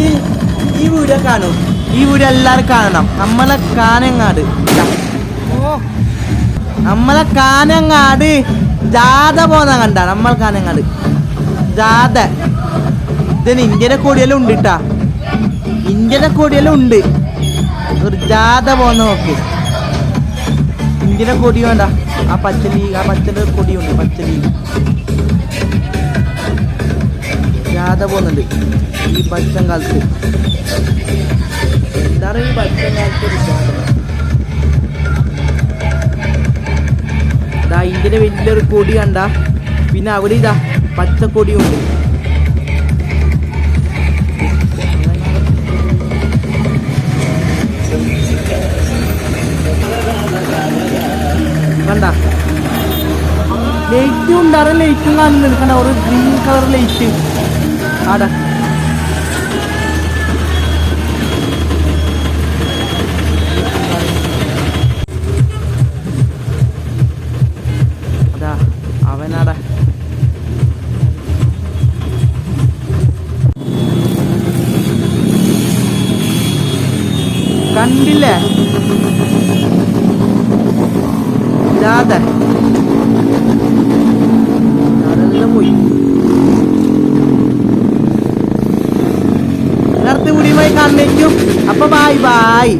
ഈ വീഡിയോ കാണും. ഈ വീഡിയോ എല്ലാവരും കാണണം. നമ്മളെ കാനങ്ങാട് ജാഥ പോന്ന കണ്ട. നമ്മൾ കാനങ്ങാട് ജാഥ. ഇതിന് ഇന്ത്യയുടെ കൊടിയെല്ലാം ഉണ്ട് കേട്ടാ. ഇന്ത്യയുടെ കൊടിയെല്ലാം ഉണ്ട്. ഒരു ജാഥ പോന്ന നോക്ക്. ഇന്ത്യയുടെ കൊടി വേണ്ട. ആ പച്ചന്റെ കൊടിയുണ്ട്. പച്ചലി ജാഥ പോകുന്നുണ്ട് ഈ പച്ചൻ കാലത്ത്. എന്താണ് ഈ പച്ചൻ കാലത്ത് ജാഥ? ഇതാ ഇന്ത്യയുടെ വലിയൊരു കൊടി കണ്ട. പിന്നെ അവിടെ ഇതാ പച്ചക്കൊടിയുണ്ട്. കണ്ട ലൈറ്റും ഉണ്ടാറ്. ലൈറ്റും കാണുന്നുണ്ട്. കണ്ട ഒരു ഗ്രീൻ കളർ ലൈറ്റ് ആടാ. അതാ അവനാടാ. കണ്ടില്ലേ ജാഥ? അതെല്ലാം പോയി. നേരത്തെ കൂടിയുമായി കാണുന്നേക്കും. അപ്പൊ ബായ് ബായ്.